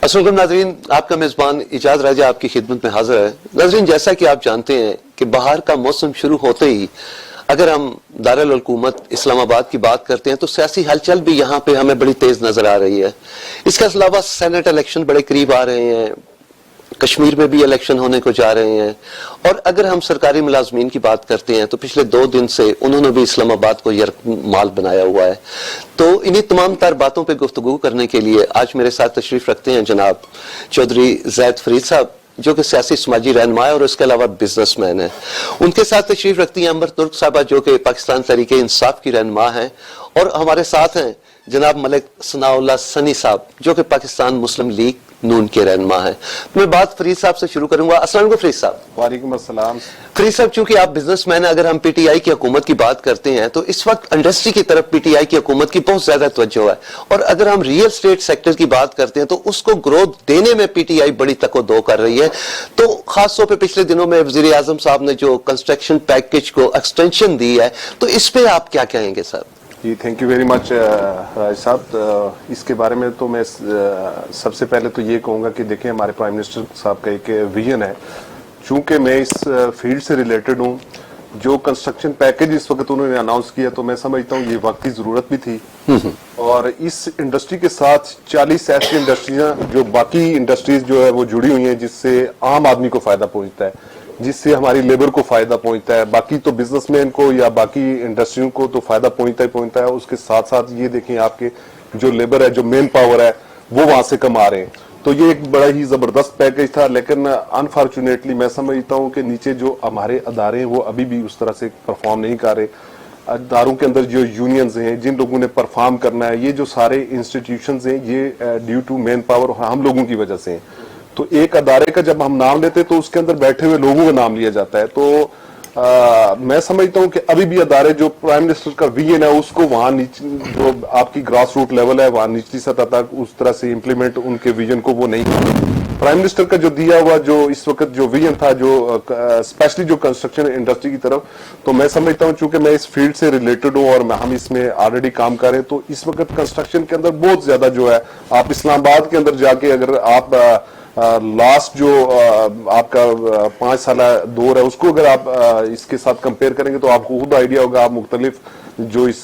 अस्सलाम वालेकुम नाज़रीन, आपका मेज़बान इजाज़ राजा आपकी खिदमत में हाजिर है। नाज़रीन, जैसा कि आप जानते हैं कि बाहर का मौसम शुरू होते ही अगर हम दारुल हुकूमत इस्लामाबाद की बात करते हैं तो सियासी हलचल भी यहाँ पे हमें बड़ी तेज नजर आ रही है। इसके अलावा सेनेट इलेक्शन बड़े करीब आ रहे हैं, कश्मीर में भी इलेक्शन होने को जा रहे हैं, और अगर हम सरकारी मुलाजमीन की बात करते हैं तो पिछले 2 दिन से उन्होंने भी इस्लामाबाद को यरगमाल बनाया हुआ है। तो इन्हीं तमाम तर बातों पे गुफ्तगू करने के लिए आज मेरे साथ तशरीफ रखते हैं जनाब चौधरी ज़ैद फरीद साहब, जो कि सियासी समाजी रहनुमा है और उसके अलावा बिजनेसमैन है। उनके साथ तशरीफ रखती हैं अमर तुर्क साहबा, जो कि पाकिस्तान तहरीक इंसाफ की रहनुमा है, और हमारे साथ हैं जनाब मलिक सनाउल्लाह सनी साहब, जो कि पाकिस्तान मुस्लिम लीग नून के रहनुमा है। मैं बात फरीद साहब से शुरू करूंगा। अस्सलाम वालेकुम फरीद साहब। वालेकुम अस्सलाम। फरीद साहब, चूंकि आप बिजनेसमैन हैं, अगर हम पीटीआई की हुकूमत की बात करते हैं तो इस वक्त इंडस्ट्री की तरफ पीटीआई की हुकूमत की बहुत ज्यादा तवज्जो है, और अगर हम रियल एस्टेट सेक्टर की बात करते हैं तो उसको ग्रोथ देने में पीटीआई बड़ी तको-दो कर रही है। तो खास तौर पर पिछले दिनों में वजीर आजम साहब ने जो कंस्ट्रक्शन पैकेज को एक्सटेंशन दी है, तो इस पे आप क्या कहेंगे सर? जी, thank you very much Raj sahab. इसके बारे में तो मैं सबसे पहले तो ये कहूँगा कि देखिए, हमारे प्राइम मिनिस्टर साहब का एक विजन है। चूंकि मैं इस फील्ड से रिलेटेड हूँ, जो कंस्ट्रक्शन पैकेज इस वक्त उन्होंने अनाउंस किया तो मैं समझता हूँ ये वक्त की जरूरत भी थी, और इस इंडस्ट्री के साथ 40 ऐसी इंडस्ट्रियाँ जो बाकी इंडस्ट्रीज जो है वो जुड़ी हुई हैं, जिससे आम आदमी को फायदा पहुँचता है, जिससे हमारी लेबर को फायदा पहुंचता है, बाकी तो बिजनेसमैन को या बाकी इंडस्ट्रियों को तो फायदा पहुंचता ही पहुंचता है। उसके साथ साथ ये देखें, आपके जो लेबर है, जो मेन पावर है, वो वहां से कमा रहे हैं। तो ये एक बड़ा ही जबरदस्त पैकेज था, लेकिन अनफॉर्चुनेटली मैं समझता हूँ कि नीचे जो हमारे अदारे हैं वो अभी भी उस तरह से परफॉर्म नहीं कर रहे। अदारों के अंदर जो यूनियंस हैं, जिन लोगों ने परफॉर्म करना है, ये जो सारे इंस्टीट्यूशंस हैं, ये ड्यू टू मैन पावर हम लोगों की वजह से हैं। तो एक अदारे का जब हम नाम लेते तो उसके अंदर बैठे हुए लोगों का नाम लिया जाता है। तो मैं समझता हूं कि अभी भी अदारे, जो प्राइम मिनिस्टर का विजन है, उसको वहां नीचे जो आपकी ग्रास रूट लेवल है, वहां निचली सतह तक उस तरह से इंप्लीमेंट उनके विजन को वो नहीं कर। प्राइम मिनिस्टर का जो दिया हुआ जो इस वक्त जो विजन था, जो स्पेशली जो कंस्ट्रक्शन इंडस्ट्री की तरफ, तो मैं समझता हूं, चूंकि मैं इस फील्ड से रिलेटेड हूं और हम इसमें ऑलरेडी काम कर रहे हैं, तो इस वक्त कंस्ट्रक्शन के अंदर बहुत ज्यादा जो है, आप इस्लामाबाद के अंदर जाके अगर आप लास्ट जो आपका 5 साल दौर है उसको अगर आप इसके साथ कंपेयर करेंगे तो आपको खुद आइडिया होगा। आप मुख्तलिफ जो इस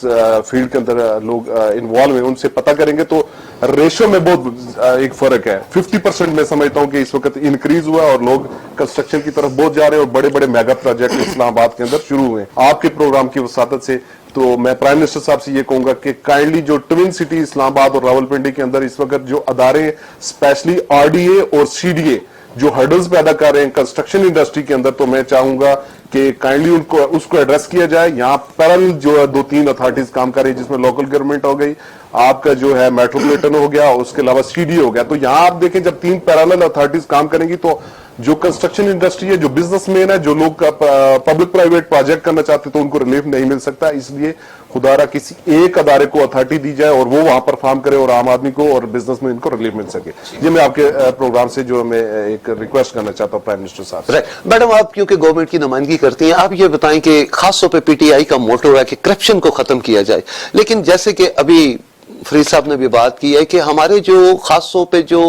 फील्ड के अंदर लोग इन्वॉल्व हैं उनसे पता करेंगे तो रेशो में बहुत एक फर्क है। 50% मैं समझता हूं कि इस वक्त इंक्रीज हुआ और लोग कंस्ट्रक्शन की तरफ बहुत जा रहे हैं, और बड़े बड़े मेगा प्रोजेक्ट इस्लामाबाद के अंदर शुरू हुए आपके प्रोग्राम की वसादत से। तो मैं प्राइम मिनिस्टर साहब से ये कहूंगा कि काइंडली जो ट्विन सिटी इस्लामाबाद और रावलपिंडी के अंदर इस वक्त जो अदारे स्पेशली आरडीए और सीडीए जो हर्डल्स पैदा कर रहे हैं कंस्ट्रक्शन इंडस्ट्री के अंदर, तो मैं चाहूंगा कि काइंडली उनको उसको एड्रेस किया जाए। यहाँ पैरेलल जो है 2-3 अथॉरिटीज काम कर रही है, जिसमें लोकल गवर्नमेंट हो गई, आपका जो है मेट्रोपॉलिटन हो गया, उसके अलावा सीडीए हो गया। तो यहाँ आप देखें, जब 3 पैरेलल अथॉरिटीज काम करेंगी तो जो कंस्ट्रक्शन इंडस्ट्री है, जो बिजनेसमैन है, जो लोग पब्लिक प्राइवेट प्रोजेक्ट करना चाहते तो उनको रिलीफ नहीं मिल सकता। इसलिए खुदारा किसी एक अदारे को अथॉरिटी दी जाए और वो वहां परफॉर्म करे और आम आदमी को और बिजनेसमैन को रिलीफ मिल सके। ये मैं आपके प्रोग्राम से जो मैं एक रिक्वेस्ट करना चाहता हूँ प्राइम मिनिस्टर साहब। मैडम, आप क्योंकि गवर्नमेंट की नुमाइंदगी करती हैं, आप ये बताएं कि खासतौर पर पीटीआई का मोटो है कि करप्शन को खत्म किया जाए, लेकिन जैसे कि अभी फरीद साहब ने भी बात की है कि हमारे जो खासतौर पे जो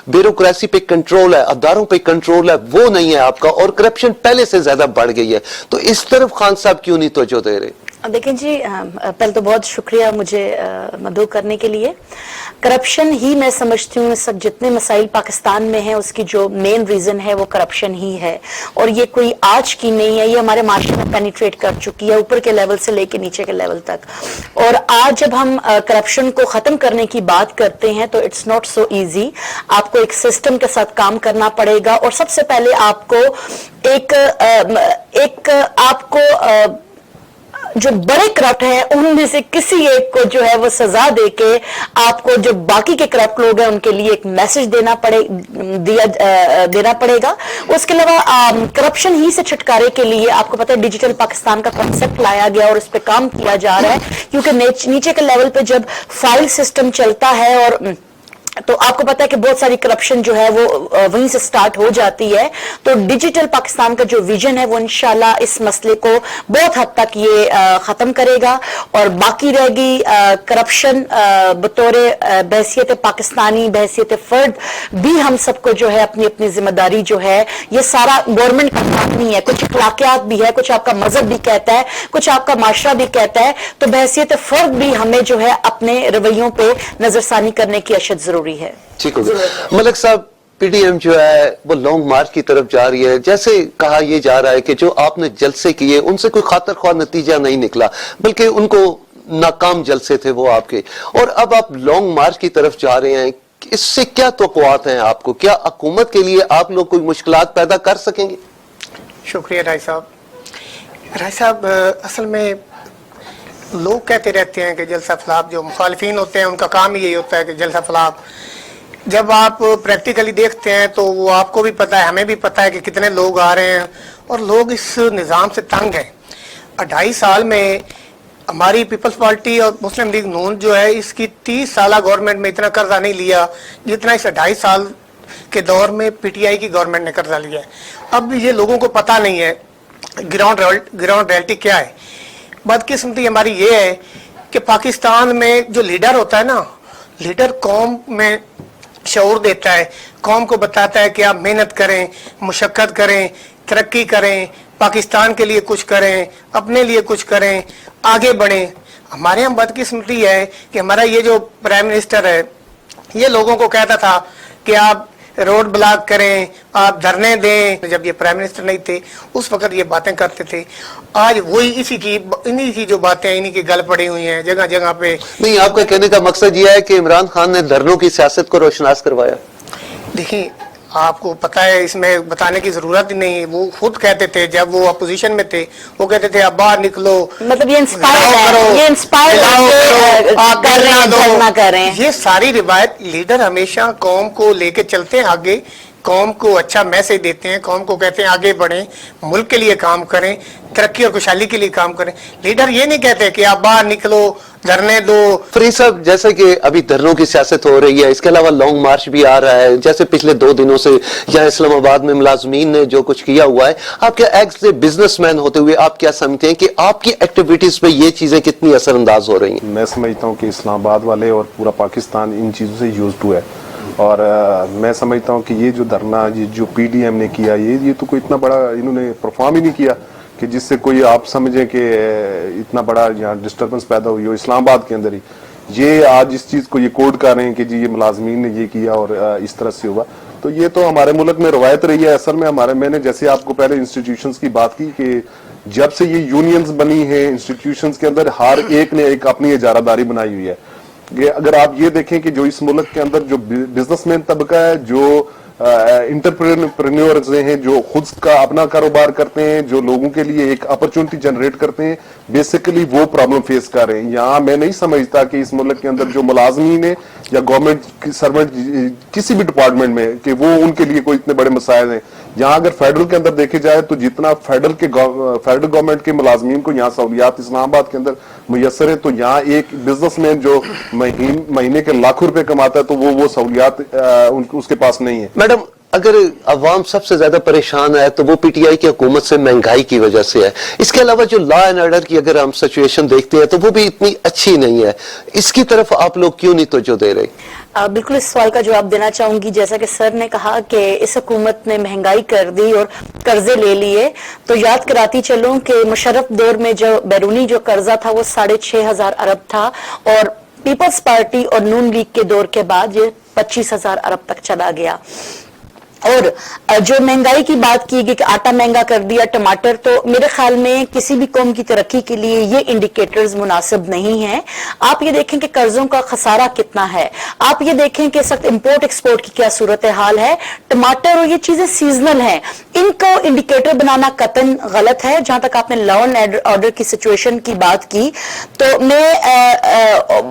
ब्यूरोक्रेसी पे कंट्रोल है, अदारों पे कंट्रोल है, वो नहीं है आपका, और करप्शन पहले से ज्यादा बढ़ गई है। तो इस तरफ खान साहब क्यों नहीं तवज्जो दे रहे? देखें जी, पहले तो बहुत शुक्रिया मुझे मदऊ करने के लिए। करप्शन ही मैं समझती हूँ सब जितने मसाइल पाकिस्तान में हैं उसकी जो मेन रीजन है वो करप्शन ही है, और ये कोई आज की नहीं है, ये हमारे माशरे में पेनिट्रेट कर चुकी है, ऊपर के लेवल से लेके नीचे के लेवल तक। और आज जब हम करप्शन को खत्म करने की बात करते हैं तो इट्स नॉट सो इजी। आपको एक सिस्टम के साथ काम करना पड़ेगा, और सबसे पहले आपको आपको जो बड़े करप्ट हैं उनमें से किसी एक को जो है वो सजा देके आपको जो बाकी के करप्ट लोग हैं उनके लिए एक मैसेज देना पड़ेगा। उसके अलावा करप्शन ही से छुटकारे के लिए आपको पता है डिजिटल पाकिस्तान का कॉन्सेप्ट लाया गया और उस पर काम किया जा रहा है, क्योंकि नीचे के लेवल पे जब फाइल सिस्टम चलता है और तो आपको पता है कि बहुत सारी करप्शन जो है वो वहीं से स्टार्ट हो जाती है। तो डिजिटल पाकिस्तान का जो विजन है वो इंशाल्लाह इस मसले को बहुत हद तक ये खत्म करेगा। और बाकी रहेगी करप्शन, बतौर बहसियत पाकिस्तानी, बहसियत फर्द भी हम सबको जो है अपनी अपनी जिम्मेदारी जो है, ये सारा गवर्नमेंट का काम नहीं है, कुछ अखलाकियात भी है, कुछ आपका मजहब भी कहता है, कुछ आपका माशरा भी कहता है। तो बहसियत फर्द भी हमें जो है अपने रवैयों पे नजरसानी करने की अशद जरूरी है। ठीक हो गया। मलिक साहब, पीडीएम जो है वो लॉन्ग मार्च की तरफ जा रही है। जैसे कहा यह जा रहा है कि जो आपने जलसे किए उनसे कोई खातर ख्वाह नतीजा नहीं निकला, बल्कि उनको नाकाम जलसे थे वो आपके, और अब आप लॉन्ग मार्च की तरफ जा रहे हैं। इससे क्या तवक्कुआत हैं आपको? क्या हुकूमत के लिए आप लोग कोई मुश्किलात पैदा कर सकेंगे? शुक्रिया राय साहब। राय साहब, असल में लोग कहते रहते हैं कि जलसा फलाप, जो मुखालिफिन होते हैं उनका काम ही यही होता है कि जलसा फलाप। जब आप प्रैक्टिकली देखते हैं तो वो आपको भी पता है, हमें भी पता है कि कितने लोग आ रहे हैं और लोग इस निज़ाम से तंग हैं। 2.5 साल में हमारी पीपल्स पार्टी और मुस्लिम लीग नून जो है, इसकी 30 साल गवर्नमेंट में इतना कर्जा नहीं लिया जितना इस 2.5 साल के दौर में पीटीआई की गवर्नमेंट ने कर्जा लिया है। अब ये लोगों को पता नहीं है ग्राउंड रियलिटी क्या है। बदकिस्मती हमारी ये है कि पाकिस्तान में जो लीडर होता है ना, लीडर कौम में शऊर देता है, कौम को बताता है कि आप मेहनत करें, मुशक्कत करें, तरक्की करें, पाकिस्तान के लिए कुछ करें, अपने लिए कुछ करें, आगे बढ़ें। हमारे यहाँ बदकिस्मती है कि हमारा ये जो प्राइम मिनिस्टर है, ये लोगों को कहता था कि आप रोड ब्लॉक करें, आप धरने दें। जब ये प्राइम मिनिस्टर नहीं थे उस वक्त ये बातें करते थे। आज वही इन्हीं की जो बातें इन्हीं की गल पड़ी हुई हैं जगह जगह पे। नहीं, आपका कहने का मकसद यह है कि इमरान खान ने धरनों की सियासत को रोशनास करवाया। देखिए, आपको पता है, इसमें बताने की जरूरत ही नहीं है। वो खुद कहते थे जब वो अपोजिशन में थे, वो कहते थे आप बाहर निकलो, मतलब ये इंस्पायर आप धरना कर रहे हैं। ये सारी रिवायत लीडर हमेशा कौम को लेके चलते हैं आगे, कौम को अच्छा मैसेज देते हैं, कौम को कहते हैं आगे बढ़ें, मुल्क के लिए काम करें, तरक्की और खुशहाली के लिए काम करें। लीडर ये नहीं कहते कि आप बाहर निकलो, धरने दो। फरीद साहब, जैसे कि अभी धरनों की सियासत हो रही है, इसके अलावा लॉन्ग मार्च भी आ रहा है। जैसे पिछले 2 दिनों से यहाँ इस्लामाबाद में मुलाजमीन ने जो कुछ किया हुआ है, आप क्या एज ए बिजनेसमैन होते हुए आप क्या समझते हैं कि आपकी एक्टिविटीज पे ये चीजें कितनी असरअंदाज हो रही हैं? मैं समझता हूँ कि इस्लामाबाद वाले और पूरा पाकिस्तान इन चीज़ों से यूज्ड हुआ है। और मैं समझता हूँ कि ये जो धरना, ये जो पीडीएम ने किया, ये तो कोई इतना बड़ा इन्होंने परफॉर्म ही नहीं किया कि जिससे कोई आप समझें कि इतना बड़ा यहाँ डिस्टर्बेंस पैदा हुई हो इस्लामाबाद के अंदर ही। ये आज इस चीज़ को ये कोड कर रहे हैं कि जी ये मुलाजमीन ने ये किया और इस तरह से हुआ। तो ये तो हमारे मुल्क में रवायत रही है। असल में मैंने जैसे आपको पहले इंस्टीट्यूशंस की बात की कि जब से ये यूनियंस बनी है इंस्टीट्यूशंस के अंदर, हर एक ने एक अपनी इजारादारी बनाई हुई है। अगर आप ये देखें कि जो इस मुल्क के अंदर जो बिजनेसमैन तबका है, जो एंटरप्रेन्योर्स हैं, जो खुद का अपना कारोबार करते हैं, जो लोगों के लिए एक अपॉर्चुनिटी जनरेट करते हैं, बेसिकली वो प्रॉब्लम फेस कर रहे हैं। यहाँ मैं नहीं समझता कि इस मुल्क के अंदर जो मुलाजमीन है या गवर्नमेंट सर्वेंट किसी भी डिपार्टमेंट में, कि वो उनके लिए कोई इतने बड़े मसाइल हैं। यहाँ अगर फेडरल के अंदर देखे जाए तो जितना फेडरल गवर्नमेंट के मुलाजमीन को यहाँ सहूलियात इस्लामाबाद के अंदर मुयसर है, तो यहाँ एक बिजनेसमैन जो महीने के लाखों रुपए कमाता है तो वो सहूलियात उसके पास नहीं है। मैडम, अगर अवाम सबसे ज्यादा परेशान है तो वो पीटीआई की हुकूमत से, महंगाई की वजह से है। इसके अलावा जो लॉ एंड ऑर्डर की अगर हम सिचुएशन देखते हैं तो वो भी इतनी अच्छी नहीं है। इसकी तरफ आप लोग क्यों नहीं तवज्जो दे रहे? बिल्कुल इस सवाल का जवाब देना चाहूंगी। जैसा कि सर ने कहा कि इस हुकूमत ने महंगाई कर दी और कर्जे ले लिए, तो याद कराती चलूं कि मुशर्रफ दौर में जो बैरूनी जो कर्जा था वो 6,500 अरब था, और पीपल्स पार्टी और नून लीग के दौर के बाद ये 25,000 अरब तक चला गया। और जो महंगाई की बात की गई कि आटा महंगा कर दिया, टमाटर, तो मेरे ख्याल में किसी भी कौम की तरक्की के लिए ये इंडिकेटर्स मुनासिब नहीं है। आप ये देखें कि कर्जों का खसारा कितना है, आप ये देखें कि इस वक्त इंपोर्ट एक्सपोर्ट की क्या सूरत हाल है। टमाटर और ये चीजें सीजनल हैं, इनको इंडिकेटर बनाना कतन गलत है। जहां तक आपने लॉ एंड ऑर्डर की सिचुएशन की बात की, तो मैं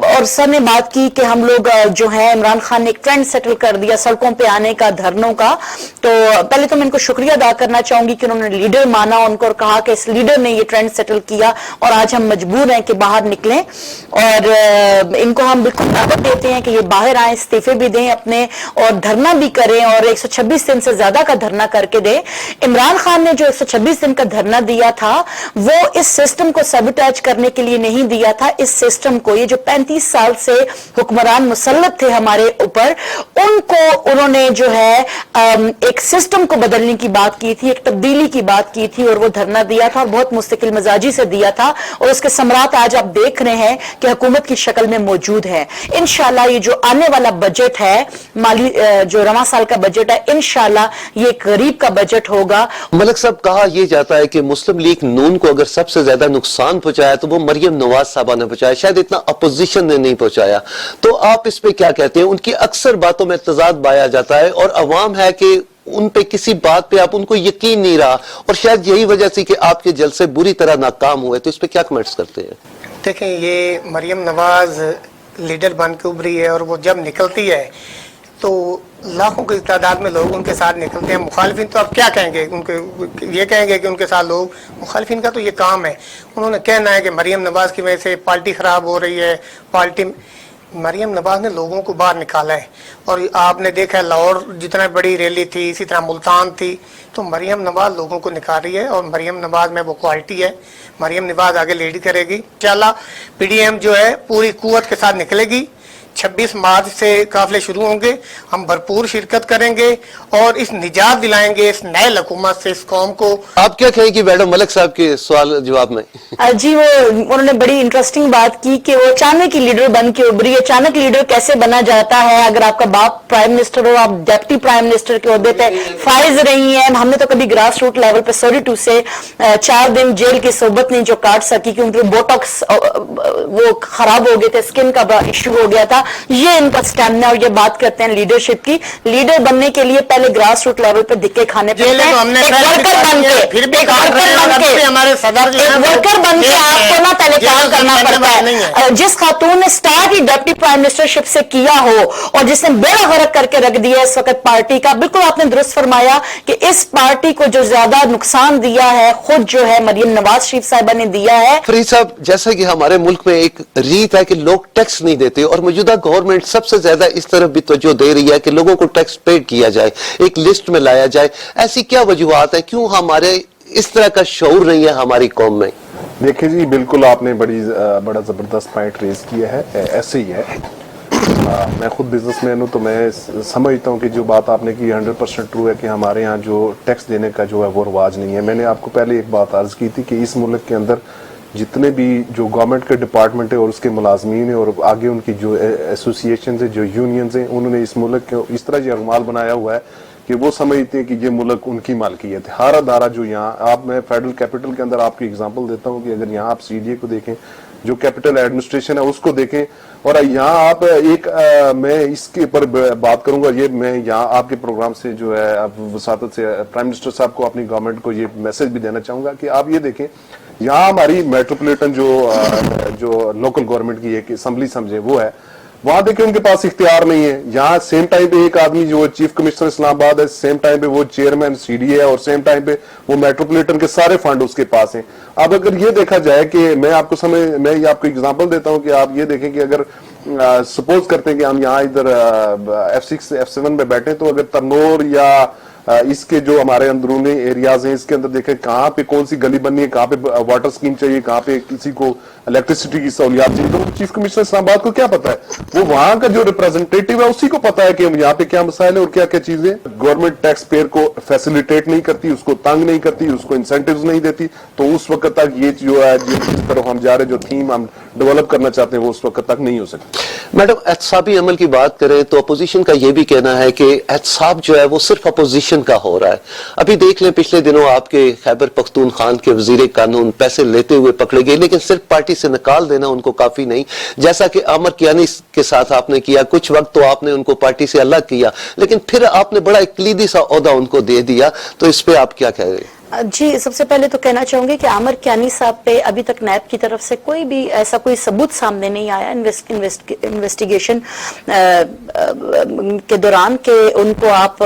और सर ने बात की कि हम लोग जो है, इमरान खान ने एक ट्रेंड सेटल कर दिया सड़कों पे आने का, धरनों का। تو پہلے تو میں ان کو شکریہ ادا کرنا چاہوں گی کہ انہوں نے لیڈر مانا ان کو اور کہا کہ اس لیڈر نے یہ ٹرینڈ سیٹل کیا اور آج ہم مجبور ہیں کہ باہر نکلیں، اور ان کو ہم بالکل دعوت دیتے ہیں کہ یہ باہر آئیں، استعفے بھی دیں اپنے اور دھرنا بھی کریں، اور 126 دن سے زیادہ کا دھرنا کر کے دیں۔ عمران خان نے جو 126 دن کا دھرنا دیا تھا وہ اس سسٹم کو سیبوٹیج کرنے کے لیے نہیں دیا تھا، اس سسٹم کو، یہ جو 35 سال سے حکمران مسلط تھے ہمارے اوپر، ان کو انہوں نے جو ہے ایک سسٹم کو بدلنے کی بات کی تھی، ایک تبدیلی کی بات کی تھی، اور وہ دھرنا دیا تھا اور بہت مستقل مزاجی سے دیا تھا، اور اس کے ثمرات آج آپ دیکھ رہے ہیں کہ حکومت کی شکل میں موجود ہے۔ انشاءاللہ یہ جو آنے والا بجٹ ہے، مالی جو رواں سال کا بجٹ ہے، انشاءاللہ یہ ایک غریب کا بجٹ ہوگا۔ ملک صاحب، کہا یہ جاتا ہے کہ مسلم لیگ نون کو اگر سب سے زیادہ نقصان پہنچایا تو وہ مریم نواز صاحبہ نے پہنچایا، شاید اتنا اپوزیشن نے نہیں پہنچایا، تو آپ اس پہ کیا کہتے ہیں؟ ان کی اکثر باتوں میں تضاد پایا جاتا ہے اور عوام ہے کہ ان پہ کسی بات پہ آپ ان کو یقین نہیں رہا، اور شاید یہی وجہ سے کہ آپ کے جلسے بری طرح ناکام ہوئے، تو اس پہ کیا کمنٹس کرتے ہیں؟ دیکھیں، یہ مریم نواز لیڈر بن کے ابھری ہے اور وہ جب نکلتی ہے تو لاکھوں کی تعداد میں لوگ ان کے ساتھ نکلتے ہیں۔ مخالفین تو اب کیا کہیں گے، ان کے یہ کہیں گے کہ ان کے ساتھ لوگ، مخالفین کا تو یہ کام ہے، انہوں نے کہنا ہے کہ مریم نواز کی وجہ سے پارٹی خراب ہو رہی ہے، پارٹی مریم نواز نے لوگوں کو باہر نکالا ہے، اور آپ نے دیکھا لاہور جتنا بڑی ریلی تھی، اسی طرح ملتان تھی، تو مریم نواز لوگوں کو نکال رہی ہے، اور مریم نواز میں وہ کوالٹی ہے، مریم نواز آگے لیڈ کرے گی انشاءاللہ۔ پی ڈی ایم جو ہے پوری قوت کے ساتھ نکلے گی، 26 مارچ سے قافلے شروع ہوں گے، ہم بھرپور شرکت کریں گے اور اس نجات دلائیں گے اس نئے حکومت سے اس قوم کو۔ آپ کیا کہیں گی میڈم ملک صاحب کے سوال جواب میں؟ جی، وہ انہوں نے بڑی انٹرسٹنگ بات کی کہ وہ اچانک ہی لیڈر بن کے ابھری۔ اچانک لیڈر کیسے بنا جاتا ہے؟ اگر آپ کا باپ پرائم منسٹر ہو، آپ ڈپٹی پرائم منسٹر کے عہدے پہ فائز رہی ہیں، ہم نے تو کبھی گراس روٹ لیول پہ 32 سے 4 دن جیل کی صحبت نہیں جو کاٹ سکی کیونکہ بوٹاکس وہ خراب ہو گئے تھے، اسکن کا ایشو ہو گیا تھا۔ یہ ان کا اسٹیمنا، اور یہ بات کرتے ہیں لیڈرشپ کی۔ لیڈر بننے کے لیے پہلے گراس روٹ لیول پہ دھکے کھانے پڑتے ہیں، ایک ورکر بن کے آپ کو نہ پہلے کام کرنا پڑتا ہے۔ جس خاتون نے سٹارٹ ہی ڈپٹی پرائم منسٹرشپ سے کیا ہو اور جس نے بیڑا غرق کر کے رکھ دیا اس وقت پارٹی کا، بالکل آپ نے درست فرمایا کہ اس پارٹی کو جو زیادہ نقصان دیا ہے خود جو ہے مریم نواز شریف صاحبہ نے دیا ہے۔ فرید صاحب، جیسا کہ ہمارے ملک میں ایک ریت ہے کہ لوگ ٹیکس نہیں دیتے، اور موجودہ گورنمنٹ سب سے زیادہ اس طرف بھی توجہ دے رہی ہے کہ لوگوں کو ٹیکس پیڈ کیا جائے، ایک لسٹ میں لایا جائے، ایسی کیا وجوہات ہیں؟ کیوں ہمارے اس طرح کا شعور نہیں ہے ہماری قوم میں؟ دیکھیں جی، بالکل آپ نے بڑا زبردست پوائنٹ ریز کیا ہے، ایسے ہی ہے۔ میں خود بزنس مین ہوں تو میں سمجھتا ہوں کہ جو بات آپ نے کی 100% ٹرو ہے کہ ہمارے ہاں جو ٹیکس دینے کا جو ہے وہ رواج نہیں ہے۔ میں نے آپ کو پہلے ایک بات عرض کی تھی کہ اس ملک کے اندر جتنے بھی جو گورنمنٹ کے ڈپارٹمنٹ ہیں اور اس کے ملازمین ہیں اور آگے ان کی جو ایسوسیشنز ہیں، جو یونینز ہیں، انہوں نے اس ملک کو اس طرح یرغمال بنایا ہوا ہے کہ وہ سمجھتے ہیں کہ یہ ملک ان کی مالکیت ہے۔ ہارا دارا جو یہاں آپ، میں فیڈرل کیپٹل کے اندر آپ کی اگزامپل دیتا ہوں کہ اگر یہاں آپ سی ڈی اے کو دیکھیں، جو کیپٹل ایڈمنسٹریشن ہے اس کو دیکھیں، اور یہاں آپ ایک میں اس کے اوپر بات کروں گا، یہ میں یہاں آپ کے پروگرام سے جو ہے وساطت سے پرائم منسٹر صاحب کو، اپنی گورنمنٹ کو یہ میسج بھی دینا چاہوں گا کہ آپ یہ دیکھیں، یہاں ہماری میٹروپولیٹن جو لوکل گورنمنٹ کی ایک اسمبلی سمجھے وہ ہے، وہاں دیکھیں ان کے پاس اختیار نہیں ہے۔ یہاں سیم ٹائم پہ ایک آدمی جو چیف کمشنر اسلام آباد ہے، سیم ٹائم پہ وہ چیئرمین سی ڈی اے، اور سیم ٹائم پہ وہ میٹروپولیٹن کے سارے فنڈ اس کے پاس ہیں۔ اب اگر یہ دیکھا جائے کہ میں آپ کو اگزامپل دیتا ہوں کہ آپ یہ دیکھیں کہ اگر سپوز کرتے ہیں کہ ہم یہاں ادھر F6 F7 میں بیٹھے، تو اگر ترنور یا اس کے جو ہمارے اندرونی ایریاز ہیں اس کے اندر دیکھیں کہاں پہ کون سی گلی بننی ہے، کہاں پہ واٹر سکیم چاہیے، کہاں پہ کسی کو الیکٹریسٹی کی سہولیات چاہیے، تو چیف کمشنر اسلام آباد کو کیا پتا ہے؟ وہ وہاں کا جو ریپرزنٹیٹیو ہے اسی کو پتا ہے کہ یہاں پہ کیا مسائل ہیں اور کیا کیا چیزیں۔ گورنمنٹ ٹیکس پیئر کو فیسیلیٹیٹ نہیں کرتی، اس کو تنگ نہیں کرتی، اس کو انسینٹیوز نہیں دیتی، تو اس وقت تک یہ جو ہے جس طرح ہم جا رہے جو تھیم ہم ڈیولپ کرنا چاہتے ہیں وہ اس وقت تک نہیں ہو سکتی۔ میڈم، احتسابی عمل کی بات کریں تو اپوزیشن کا یہ بھی کہنا ہے کہ احتساب جو ہے وہ صرف اپوزیشن کا ہو رہا ہے۔ ابھی دیکھ لیں پچھلے دنوں آپ کے خیبر پختونخوا کے وزیر قانون پیسے لیتے ہوئے پکڑے گئے، لیکن صرف پارٹی سے نکال دینا ان کو کافی نہیں، جیسا کہ عامر کیانی کے ساتھ آپ نے کیا، کچھ وقت تو آپ نے ان کو پارٹی سے الگ کیا، لیکن پھر آپ نے بڑا ایک کلیدی سا عہدہ ان کو دے دیا، تو اس پہ آپ کیا کہہ رہے ہیں؟ जी, सबसे पहले तो कहना चाहूंगी कि आमिर कियानी साहब पे अभी तक नैब की तरफ से कोई भी ऐसा कोई सबूत सामने नहीं आया इन्वेस्टिगेशन के दौरान कि उनको आप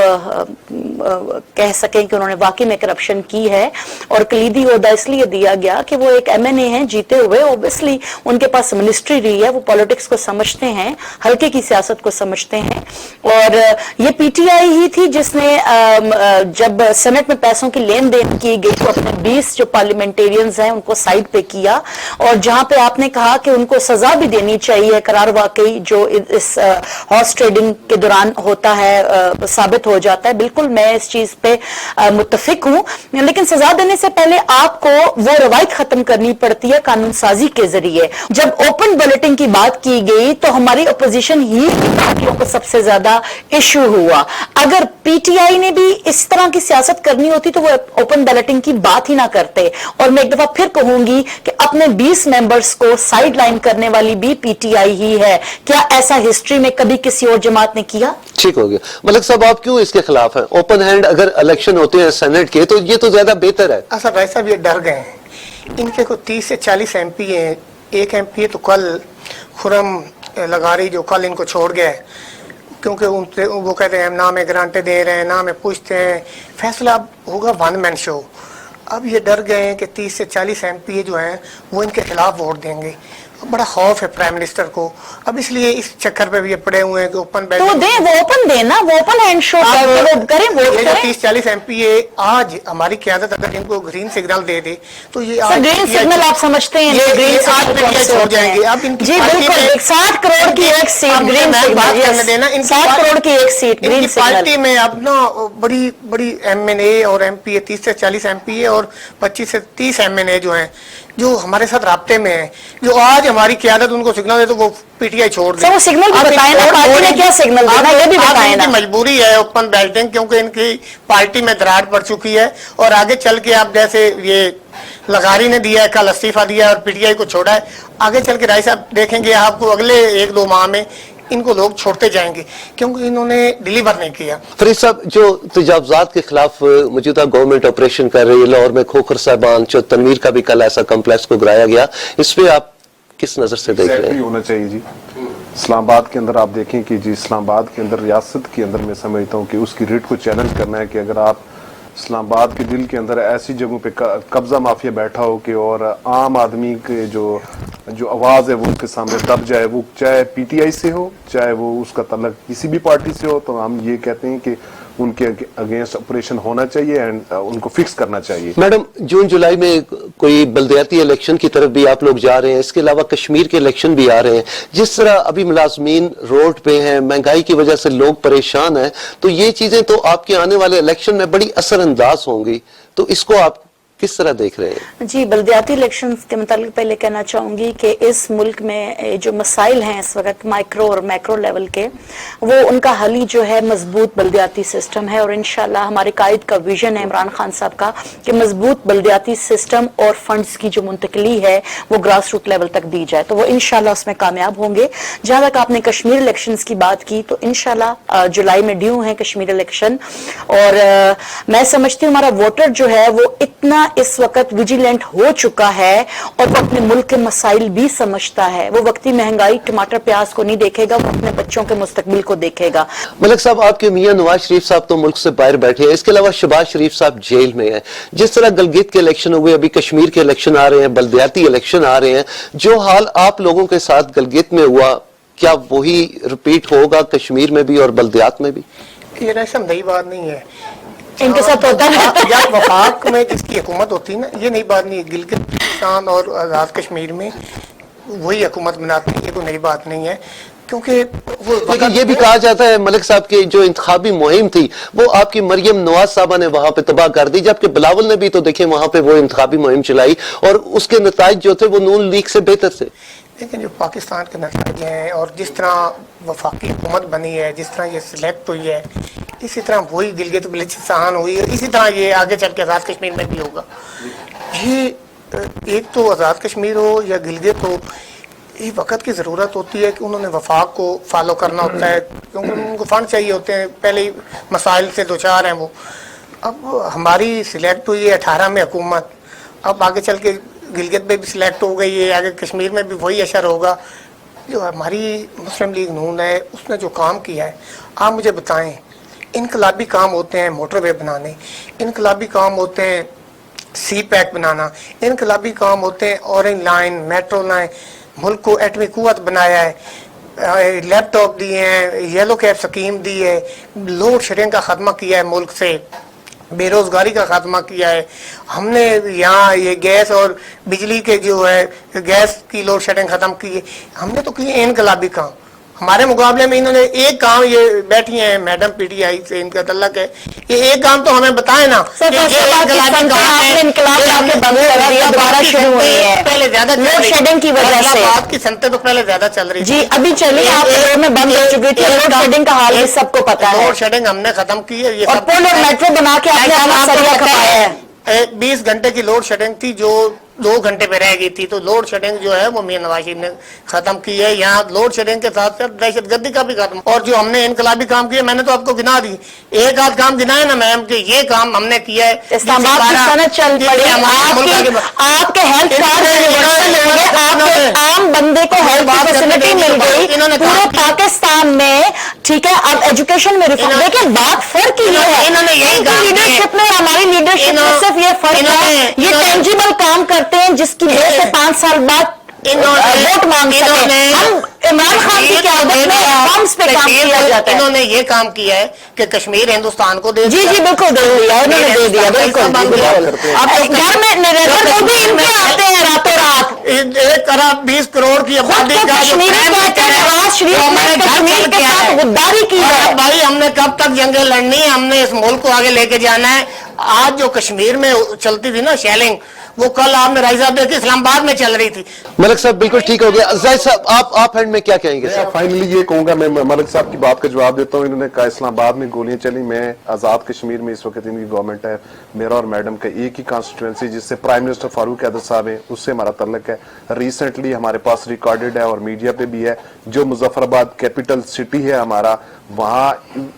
कह सकें कि उन्होंने वाकई में करप्शन की है। और कलीदी ओहदा इसलिए दिया गया कि वो एक MNA हैं जीते हुए, ऑब्वियसली उनके पास मिनिस्ट्री रही है, वो पॉलिटिक्स को समझते हैं, हल्के की सियासत को समझते हैं। और ये PTI ही थी जिसने जब सेनेट में पैसों की लेन देन की गई तो अपने 20 जो पार्लियामेंटेरियंस हैं उनको साइड पे किया, और जहां पे आपने कहा कि उनको सजा भी देनी चाहिए, करार वाकई जो इस हॉर्स ट्रेडिंग के दौरान होता है साबित हो जाता है, बिल्कुल मैं इस चीज पे मुत्तफिक हूं। लेकिन सजा देने से पहले आपको वो रवायत खत्म करनी पड़ती है कानून साजी के जरिए। जब ओपन बुलेटिन की बात की गई तो हमारी अपोजिशन ही पार्टियों को सबसे ज्यादा इश्यू हुआ। अगर PTI ने भी इस तरह की सियासत करनी होती तो वो ओपन बैलेटिंग की बात ही ना करते। और मैं एक दफा फिर कहूंगी कि अपने 20 मेंबर्स को साइड लाइन करने वाली भी PTI ही है। क्या ऐसा हिस्ट्री में कभी किसी और जमात ने किया? ठीक हो गया। मलिक साहब, आप क्यों इसके खिलाफ हैं? ओपन हैंड अगर इलेक्शन होते हैं सेनेट के तो ये तो ज्यादा बेहतर है। अच्छा भाई साहब, ये डर गए हैं। इनके को 30 से 40 MP हैं। एक MP तो कल खुरम लगारी जो कल इनको छोड़ गया है, क्योंकि उनसे वो कहते हैं ना में ग्रांटे दे रहे हैं ना में पूछते हैं, फैसला अब होगा वन मैन शो। अब ये डर गए हैं कि 30 से 40 MP जो हैं वो इनके खिलाफ वोट देंगे। बड़ा खौफ है प्राइम मिनिस्टर को। अब इसलिए इस चक्कर पे भी ये पड़े हुए हैं कि ओपन तो दे, वो ओपन देना, वो ओपन हैंड शो करें, वोट करें। 30-40 MP आज हमारी क़यादत अगर इनको ग्रीन सिग्नल दे दे तो ये आज ग्रीन सिग्नल आप समझते हैं, ये ग्रीन आज छोड़ जाएंगे। अब इनकी जी बिल्कुल, 60 करोड़ की एक सीट ग्रीन सिग्नल देना, 60 करोड़ की एक सीट ग्रीन सिग्नल। पार्टी में अब ना बड़ी बड़ी MNA और MP 30 से 40 MP और 25 से 30 MNA जो हैं जो हमारे साथ राब्ते में है, जो आज हमारी क़यादत उनको सिग्नल दे तो वो PTI छोड़ दे। वो सिग्नल भी बताएं ना, पार्टी ने क्या सिग्नल देना ये भी बताएं ना। मजबूरी है ओपन बैलेटिंग, क्योंकि इनकी पार्टी में दरार पड़ चुकी है और आगे चल के आप जैसे ये लगारी ने दिया है, कल इस्तीफा दिया और PTI को छोड़ा है, आगे चल के राय साहब देखेंगे आपको अगले 1-2 माह में इनको लोग छोड़ते जाएंगे क्योंकि इन्होंने डिलीवर नहीं किया। फरीद साहब, जो तजावुज़ात के खिलाफ मौजूदा गवर्नमेंट ऑपरेशन कर रही है, लाहौर में खोखर साहिबान, जो तनवीर का भी कल ऐसा कम्प्लेक्स को गिराया गया, इस पे आप किस नजर से देख रहे हैं? होना चाहिए जी। इस्लामाबाद के अंदर आप देखें कि जी इस्लामाबाद के अंदर रियासत के अंदर मैं समझता हूँ कि उसकी रेट को चैलेंज करना है कि अगर आप इस्लामाबाद के दिल के अंदर ऐसी जगहों पे कब्जा माफिया बैठा हो कि और आम आदमी के जो आवाज़ है वो उसके सामने दब जाए, वो चाहे PTI से हो चाहे वो उसका तल्लक किसी भी पार्टी से हो, तो हम ये कहते हैं कि उनके अगेंस्ट ऑपरेशन होना चाहिए एंड उनको फिक्स करना चाहिए। मैडम, जून जुलाई में कोई बल्दियाती इलेक्शन की तरफ भी आप लोग जा रहे हैं, इसके अलावा कश्मीर के इलेक्शन भी आ रहे हैं, जिस तरह अभी मुलाजमीन रोड पे हैं, महंगाई की वजह से लोग परेशान हैं, तो ये चीजें तो आपके आने वाले इलेक्शन में बड़ी असरअंदाज होंगी, तो इसको आप किस तरह देख रहे हैं? जी, बल्दियाती इलेक्शंस के मुतालिक पहले कहना चाहूंगी कि इस मुल्क में जो मसाइल हैं इस वक्त माइक्रो और मैक्रो लेवल के, वो उनका हल ही जो है मजबूत बल्दियाती सिस्टम है। और इंशाल्लाह हमारे कायद का विजन है इमरान खान साहब का कि मजबूत बल्दियाती सिस्टम और फंड्स की जो मुंतकली है वो ग्रास रूट लेवल तक दी जाए, तो वो इंशाल्लाह उसमें कामयाब होंगे। जहां तक आपने कश्मीर इलेक्शंस की बात की, तो इंशाल्लाह जुलाई में ड्यू है कश्मीर इलेक्शन, और मैं समझती हूँ हमारा वोटर जो है वो इतना इस वक्त विजिलेंट हो चुका है और वो अपने मुल्क के मसाइल भी समझता है। वो वक्ती महंगाई टमाटर प्याज को नहीं देखेगा, वो अपने बच्चों के मुस्तकबिल को देखेगा। मलिक साहब, आपके मियां नवाज शरीफ साहब तो मुल्क से बाहर बैठे हैं, इसके अलावा शहबाज शरीफ साहब जेल में हैं। जिस तरह गलगित के इलेक्शन हुए, अभी कश्मीर के इलेक्शन आ रहे हैं, बल्दियाती इलेक्शन आ रहे हैं, जो हाल आप लोगों के साथ गलगित में हुआ, क्या वही रिपीट होगा कश्मीर में भी और बल्दियात में भी? ये रस्म नई बात नहीं है, इनके साथ होता है। जब वफाक में जिसकी हुकूमत होती है ना, ये नई बात नहीं है। गिलगित बल्तिस्तान और आज़ाद कश्मीर में वही हुकूमत बनाते हैं, ये कोई नई बात नहीं है। क्योंकि लेकिन ये भी कहा जाता है मलिक साहब की जो इंतखाबी मुहिम थी वो आपकी मरियम नवाज साहबा ने वहां पे तबाह कर दी, जबकि बिलावल ने भी तो देखे वहां पे वो इंतखाबी मुहिम चलाई और उसके नताइज जो थे वो नून लीग से बेहतर थे। लेकिन जो पाकिस्तान के नतीजे हैं और जिस तरह वफाकी हुकूमत बनी है, जिस तरह ये सिलेक्ट हुई है, इसी तरह वही गिलगित बल्तिस्तान हुई है, इसी तरह ये आगे चल के आज़ाद कश्मीर में भी होगा। ये एक तो आज़ाद कश्मीर हो या गिलगित हो, ये वक्त की ज़रूरत होती है कि उन्होंने वफाक को फॉलो करना होता है, क्योंकि उनको फंड चाहिए होते हैं, पहले ही मसाइल से दो चार हैं वो। अब हमारी सिलेक्ट हुई है 18 में हुकूमत, अब आगे चल के गिलगित में भी सिलेक्ट हो गई है, आगे कश्मीर में भी वही असर होगा। जो हमारी मुस्लिम लीग नून है उसने जो काम किया है, आप मुझे बताएं, इनकलाबी काम होते हैं मोटरवे बनाने, इनकलाबी काम होते हैं सी पैक बनाना, इनकलाबी काम होते हैं ऑरेंज लाइन, मेट्रो लाइन, मुल्क को एटमी कुव्वत बनाया है, लैपटॉप दिए हैं, येलो कैब स्कीम दी है, लोड शेडिंग का खात्मा किया है, मुल्क से बेरोजगारी का खात्मा किया है हमने, यहाँ ये गैस और बिजली के जो है गैस की लोड शेडिंग खत्म की है हमने, तो किए इनकलाबी काम। हमारे मुकाबले में इन्होंने एक काम, ये बैठी हैं मैडम पीटीआई से इनका तल्लक है, ये एक काम तो हमें बताए ना। पहले ज्यादा लोड शेडिंग की वजह से बात की संते तो पहले ज्यादा चल रही जी, अभी चलिए आप में बंद हो चुकी थी, लोड शेडिंग का हाल भी सबको पता है। लोड शेडिंग हमने खत्म की है, ये और पुल और मेट्रो बना के आपने अपना सरिया खपाया है। 20 घंटे की लोड शेडिंग थी जो 2 घंटे पे रह गई थी, तो लोड शेडिंग जो है वो मियां नवाज शरीफ ने खत्म की है। यहाँ लोड शेडिंग के साथ साथ दहशत गर्दी का भी खत्म, और जो हमने इनकलाबी काम किए मैंने तो आपको गिना दी, एक आध काम गिनाए ना मैम कि ये काम हमने किया है। इस्लामाबाद की सनद चल पड़ी, आपके हेल्थ कार्ड यूनिवर्सल हो गए, आपके आम बंदे को हेल्थ फैसिलिटी मिल गई पूरे पाकिस्तान में, ठीक है। अब एजुकेशन में रिफॉर्म, देखिए बात फर्क ही है, इन्होंने यही लीडरशिप में हमारी लीडरशिप में सिर्फ ये फर्क है, ये टेंजिबल काम करते हैं जिसकी वजह से 5 साल बाद वोट मांग सके। हम इमरान खान की क्यादत में बम्स पे काम किया जाता है। इन्होंने ये काम किया है कि कश्मीर हिंदुस्तान को दे जी जी बिल्कुल दे दिया, उन्होंने दे दिया, बिल्कुल बिल्कुल। अब घर में नरेंद्र मोदी इनके आते हैं रातों रात 1 अरब 20 करोड़ की आबादी का कश्मीरी कहते हैं नवाज शरीफ ने कश्मीर के साथ गद्दारी की है। भाई हमने कब तक जंगें लड़नी है, हमने इस मुल्क को आगे लेके जाना है। आज जो कश्मीर में चलती थी ना शेलिंग, वो कल आपने राय साहब देखी इस्लामाबाद में चल रही थी। मलिक साहब बिल्कुल ठीक हो गया। जाहिद साहब आप एंड में क्या कहेंगे? फाइनली ये कहूंगा, मैं मलिक साहब की बात का जवाब देता हूँ। इन्होंने कहा इस्लामाबाद में गोलियां चली, मैं आजाद कश्मीर में इस वक्त इनकी गवर्नमेंट है, मेरा और मैडम का एक ही कॉन्स्टिट्यूंसी जिससे प्राइम मिनिस्टर फारूक कैदर साहब है, उससे हमारा तल्लक है। रिसेंटली हमारे पास रिकॉर्डेड है और मीडिया पे भी है, जो मुजफ्फराबाद कैपिटल सिटी है हमारा, वहां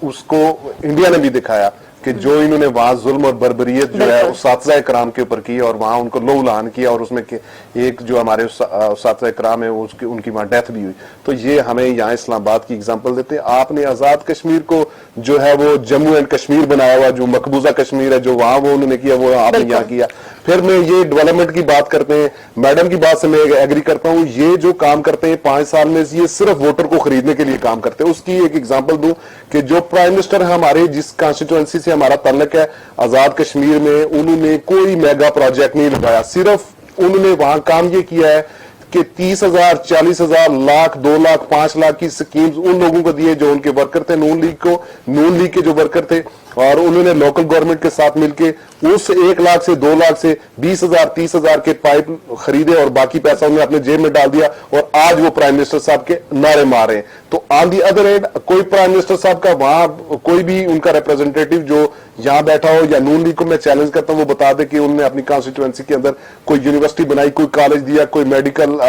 उसको इंडिया ने भी दिखाया कि जो इन्होंने वहां जुल्म और बर्बरियत जो है उस्ताद कराम के ऊपर की और वहां उनको लौलान किया, और उसमें एक जो हमारे उस्ताद कराम है उसकी उनकी वहां डेथ भी हुई। तो ये हमें यहाँ इस्लामाबाद की एग्जांपल देते हैं। आपने आजाद कश्मीर को जो है वो जम्मू एंड कश्मीर बनाया हुआ, जो मकबूजा कश्मीर है, जो वहां वो उन्होंने किया वो आपने यहाँ किया। फिर मैं ये डेवलपमेंट की बात करते हैं, मैडम की बात से मैं एग्री करता हूँ, ये जो काम करते हैं 5 साल में, ये सिर्फ वोटर को खरीदने के लिए काम करते हैं। उसकी एक एग्जांपल दूं कि जो प्राइम मिनिस्टर हमारे जिस कॉन्स्टिट्यूएंसी से हमारा ताल्लुक है आजाद कश्मीर में, उन्होंने कोई मेगा प्रोजेक्ट नहीं लगाया, सिर्फ उन्होंने वहां काम ये किया है कि 30,000, 40,000, लाख, 2 लाख, 5 लाख की स्कीम्स उन लोगों को दिए जो उनके वर्कर थे, नून लीग के जो वर्कर थे, और उन्होंने लोकल गवर्नमेंट के साथ मिलके उस 1 लाख से 2 लाख से 20,000, 30,000 के पाइप खरीदे और बाकी पैसा उन्होंने अपने जेब में डाल दिया, और आज वो प्राइम मिनिस्टर साहब के नारे मार रहे हैं। तो ऑन दी अदर एंड कोई प्राइम मिनिस्टर साहब का वहां कोई भी उनका रिप्रेजेंटेटिव जो यहां बैठा हो या नून लीग को मैं चैलेंज करता हूं, वो बता दे कि उन्होंने अपनी कॉन्स्टिट्यूएंसी के अंदर कोई यूनिवर्सिटी बनाई, कोई कॉलेज दिया, कोई मेडिकल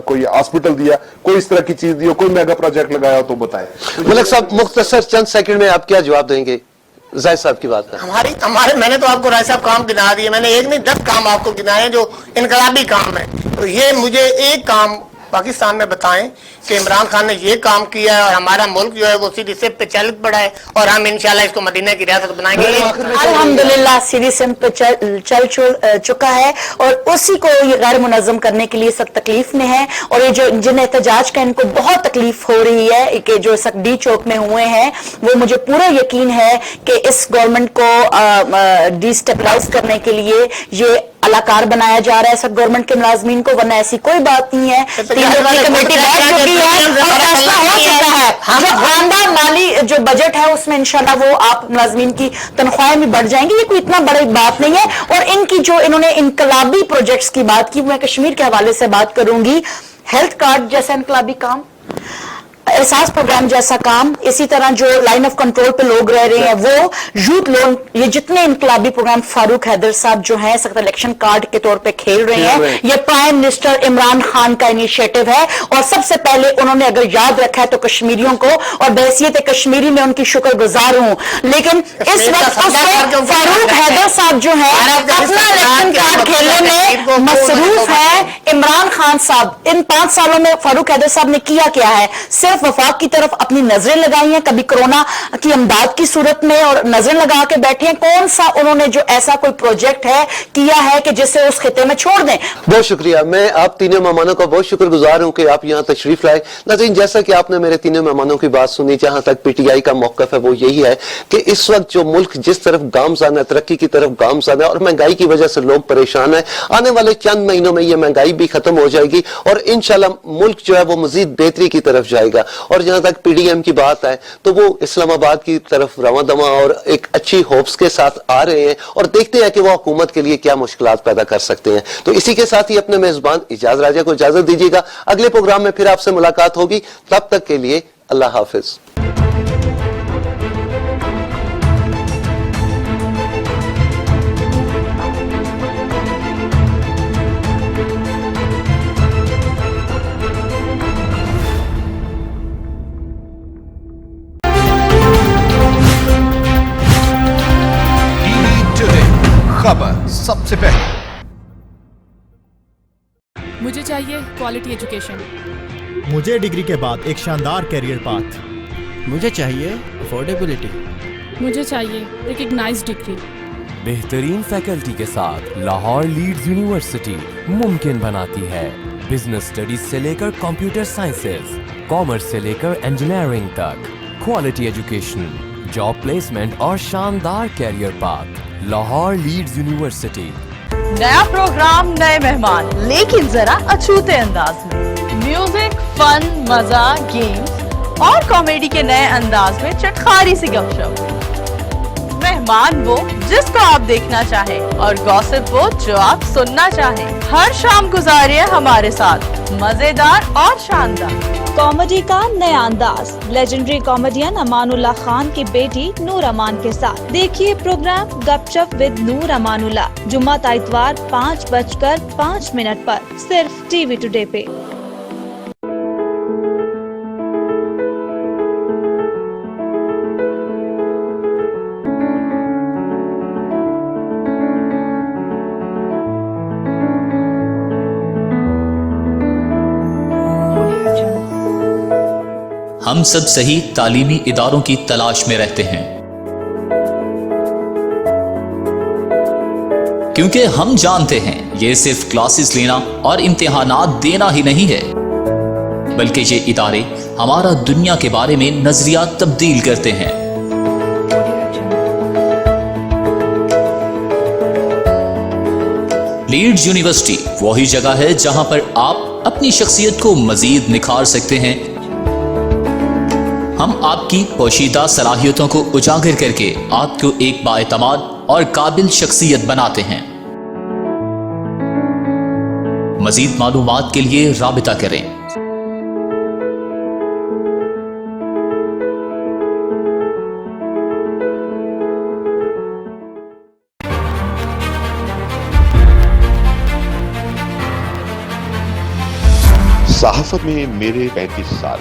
कोई हॉस्पिटल दिया, कोई इस तरह की चीज दी हो, कोई मेगा प्रोजेक्ट लगाया हो तो बताएं। मलिक साहब मुख्तसर चंद सेकंड में आप क्या जवाब देंगे जाहिद साहब की बात है? हमारे मैंने तो आपको राय साहब काम गिना दिए, मैंने एक नहीं 10 काम आपको गिनाए जो इनकलाबी काम है। तो ये मुझे एक काम पाकिस्तान में बताएं कि इमरान खान ने ये काम किया है और हमारा मुल्क जो है वो सीधी सिम पे चल पड़ा है, और हम इंशाल्लाह इसको मदीना की रियासत बनाएंगे। अल्हम्दुलिल्लाह सीधी सिम पे चल चुका है, और उसी को ये गैर मुनज़्ज़म करने के लिए सब तकलीफ में है। और ये जो जिन एहतजाज का इनको बहुत तकलीफ हो रही है कि जो सकडी चौक में हुए हैं, वो मुझे पूरा यकीन है कि इस गवर्नमेंट को डिस्टेबलाइज करने के लिए ये अलाकार बनाया जा रहा है सब गवर्नमेंट के मुलाजमीन को, वरना ऐसी कोई बात नहीं है। 3 रुपए की कमेटी बैठ चुकी है और फैसला हो चुका है। जो आमदा माली जो बजट है उसमें इंशाल्लाह वो आप मुलाजमीन की तनख्वाहें भी बढ़ जाएंगी, ये कोई इतना बड़ी बात नहीं है। और इनकी जो इन्होंने इनकलाबी प्रोजेक्ट्स की बात की, मैं कश्मीर के हवाले से बात करूंगी। हेल्थ कार्ड जैसा इनकलाबी काम, एहसास प्रोग्राम जैसा काम, इसी तरह जो लाइन ऑफ कंट्रोल पे लोग रह रहे हैं वो, यूथ लोन, ये जितने इनकलाबी प्रोग्राम फारूक हैदर साहब जो है सख्त इलेक्शन कार्ड के तौर पे खेल रहे हैं, ये प्राइम मिनिस्टर इमरान खान का इनिशिएटिव है। और सबसे पहले उन्होंने अगर याद रखा है तो कश्मीरियों को, और बहैसियत कश्मीरी में उनकी शुक्रगुजार हूं, लेकिन इस वक्त उससे फारूक हैदर साहब जो है अपना इलेक्शन कार्ड खेलने में मसरूफ है। इमरान खान साहब इन 5 सालों में फारूक हैदर साहब ने किया क्या है? सिर्फ वफाक की तरफ अपनी नजरें लगाई हैं, कभी कोरोना की अमदाद की सूरत में, और नजरें लगा के बैठे हैं। कौन सा उन्होंने जो ऐसा कोई प्रोजेक्ट है किया है कि जिसे उस खिते में छोड़ दें? बहुत शुक्रिया। मैं आप तीनों मेहमानों का बहुत शुक्रगुजार हूं कि आप यहां तशरीफ लाए। नाज़रीन, जैसा कि आपने मेरे तीनों मेहमानों की बात सुनी, जहां तक पीटीआई का मौक़िफ़ है वो यही है कि इस वक्त जो मुल्क जिस तरफ गामज़न है, तरक्की की तरफ गामज़न है, और महंगाई की वजह से लोग परेशान है, आने वाले चंद महीनों में ये महंगाई भी खत्म हो जाएगी और इंशाल्लाह मुल्क जो है वो मजीद बेहतरी की तरफ जाएगा। और जहां तक पीडीएम की बात है तो वो इस्लामाबाद की तरफ रवां दवा और एक अच्छी होप्स के साथ आ रहे हैं, और देखते हैं कि वो हुकूमत के लिए क्या मुश्किलात पैदा कर सकते हैं। तो इसी के साथ ही अपने मेजबान इजाज राजा को इजाजत दीजिएगा। अगले प्रोग्राम में फिर आपसे मुलाकात होगी, तब तक के लिए अल्लाह हाफिज। खबर सबसे पहले। मुझे चाहिए क्वालिटी एजुकेशन। मुझे डिग्री के बाद एक शानदार कैरियर पाथ। मुझे चाहिए अफोर्डेबिलिटी। मुझे चाहिए रिकग्नाइज्ड डिग्री। बेहतरीन फैकल्टी के साथ लाहौर लीड्स यूनिवर्सिटी मुमकिन बनाती है बिजनेस स्टडीज से लेकर कंप्यूटर साइंसेज, कॉमर्स से लेकर इंजीनियरिंग तक। क्वालिटी एजुकेशन, जॉब प्लेसमेंट और शानदार career path. Lahore leeds university. नया प्रोग्राम, नए मेहमान, लेकिन जरा अछूते अंदाज में। म्यूजिक, फन, मजा, गेम्स और कॉमेडी के नए अंदाज में चटखारी सी गपशप। मेहमान वो जिसको आप देखना चाहें और गॉसिप वो जो आप सुनना चाहें। हर शाम गुजारिए हमारे साथ मजेदार और शानदार कॉमेडी का नया अंदाज। लेजेंडरी कॉमेडियन अमानुल्लाह खान की बेटी नूर अमान के साथ देखिए प्रोग्राम गपशप विद नूर अमानुल्लाह, जुम्मा ता इतवार 5:05 पर सिर्फ टीवी टुडे पे। हम सब सही तालीमी इदारों की तलाश में रहते हैं, क्योंकि हम जानते हैं ये सिर्फ क्लासेस लेना और इम्तिहानात देना ही नहीं है, बल्कि ये इदारे हमारा दुनिया के बारे में नजरिया तब्दील करते हैं। लीड्स यूनिवर्सिटी वही जगह है जहां पर आप अपनी शख्सियत को मजीद निखार सकते हैं। हम आपकी पोशीदा सलाहियतों को उजागर करके आपको एक बाएतमाद और काबिल शख्सियत बनाते हैं। मजीद मालूमात के लिए राबिता करें। सहाफत में मेरे 35 साल,